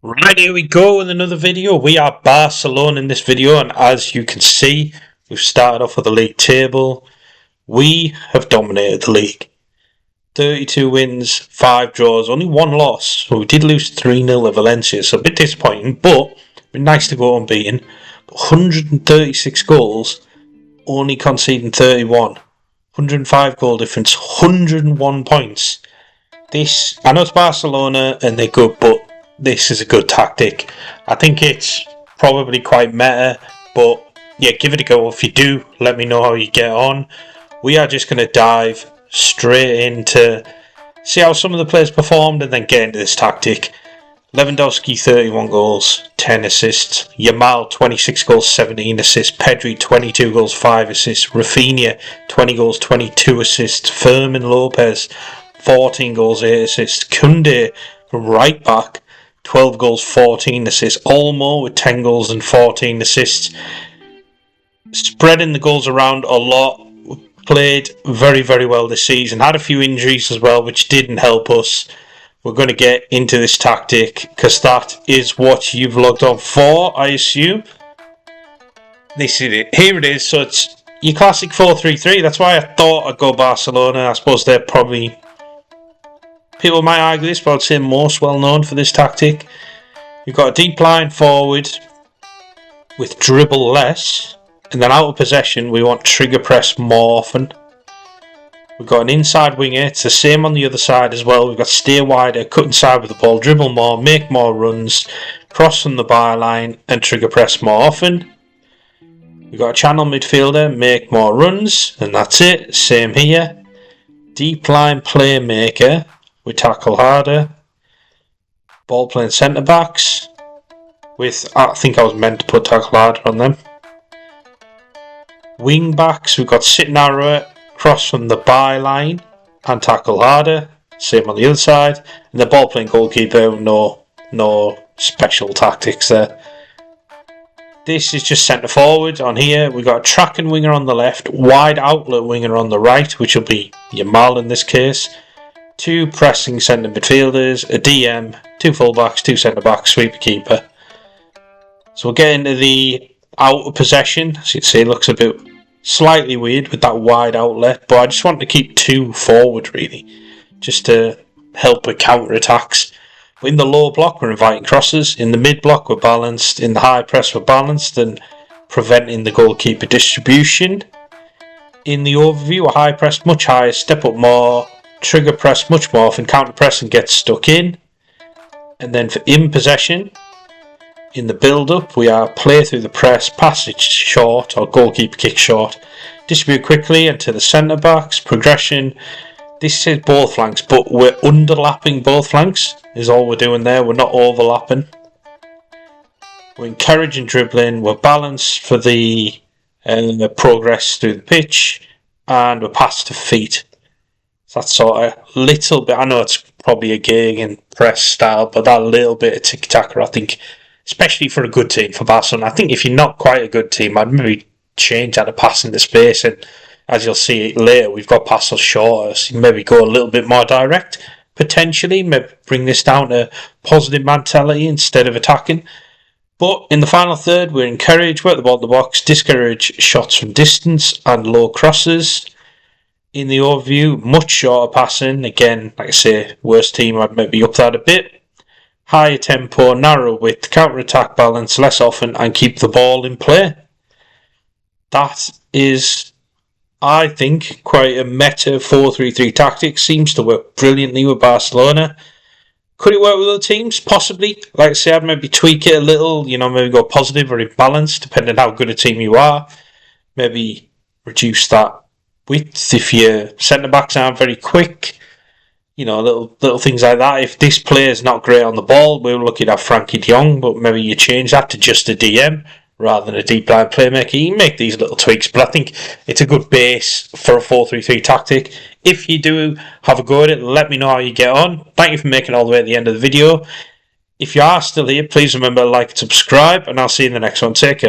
Right, here we go with another video. We are Barcelona in this video, and as you can see, we've started off with the league table. We have dominated the league. 32 wins, 5 draws, only 1 loss. So we did lose 3-0 at Valencia, so a bit disappointing, but it'd be nice to go unbeaten. But 136 goals, only conceding 31. 105 goal difference, 101 points. This, I know it's Barcelona and they're good, but this is a good tactic. I think it's probably quite meta, but yeah, give it a go. If you do, let me know how you get on. We are just going to dive straight into see how some of the players performed and then get into this tactic. Lewandowski 31 goals, 10 assists. Yamal 26 goals, 17 assists. Pedri 22 goals, 5 assists. Rafinha 20 goals, 22 assists. Fermin Lopez 14 goals, 8 assists. Koundé from right back 12 goals, 14 assists. Olmo with 10 goals and 14 assists. Spreading the goals around a lot. Played very, very well this season. Had a few injuries as well, which didn't help us. We're going to get into this tactic because that is what you've logged on for, I assume. This is it. Here it is. So it's your classic 4-3-3. That's why I thought I'd go Barcelona. I suppose they're probably... people might argue this, but I'd say most well known for this tactic. You've got a deep line forward with dribble less. And then out of possession, we want trigger press more often. We've got an inside winger. It's the same on the other side as well. We've got stay wider, cut inside with the ball, dribble more, make more runs, cross from the byline, and trigger press more often. We've got a channel midfielder, make more runs, and that's it. Same here. Deep line playmaker, we tackle harder. Ball playing centre backs. I think I was meant to put tackle harder on them. Wing backs, we've got sit narrower, cross from the byline, and tackle harder. Same on the other side. And the ball playing goalkeeper, no special tactics there. This is just centre forward. On here, we've got a tracking winger on the left, wide outlet winger on the right, which will be Yamal in this case. 2 pressing centre midfielders, a DM, 2 fullbacks, 2 centre backs, sweeper keeper. So we'll get into the out of possession. As you can see, it looks a bit slightly weird with that wide outlet, but I just want to keep 2 forward really, just to help with counter attacks. In the low block, we're inviting crosses. In the mid block, we're balanced. In the high press, we're balanced and preventing the goalkeeper distribution. In the overview, a high press much higher, step up more, trigger press much more often, counter press and get stuck in. And then for in possession, in the build-up, we are play through the press, pass it short, or goalkeeper kick short. Distribute quickly into the centre-backs, progression. This says both flanks, but we're underlapping both flanks, is all we're doing there. We're not overlapping. We're encouraging dribbling, we're balanced for the progress through the pitch, and we're pass to feet. So that's sort of little bit, I know it's probably a gig and press style, but that little bit of tiki-taka, I think, especially for a good team, for Barcelona. I think if you're not quite a good team, I'd maybe change out of passing the space. And as you'll see later, we've got passes shorter, so maybe go a little bit more direct, potentially. Maybe bring this down to positive mentality instead of attacking. But in the final third, we're encouraged, work the ball in the box, discourage shots from distance and low crosses. In the overview, much shorter passing. Again, like I say, worst team, I'd maybe up that a bit. Higher tempo, narrow width, counter-attack balance less often, and keep the ball in play. That is, I think, quite a meta 4-3-3 tactic. Seems to work brilliantly with Barcelona. Could it work with other teams? Possibly. Like I say, I'd maybe tweak it a little, maybe go positive or imbalanced, depending on how good a team you are. Maybe reduce that width if your centre-backs aren't very quick. Little things like that. If this player's not great on the ball, we're looking at Frankie de Jong, but maybe you change that to just a DM rather than a deep line playmaker. You can make these little tweaks, but I think it's a good base for a 4-3-3 tactic. If you do have a go at it, let me know how you get on. Thank you for making it all the way at the end of the video. If you are still here, please remember to like and subscribe, and I'll see you in the next one. Take care.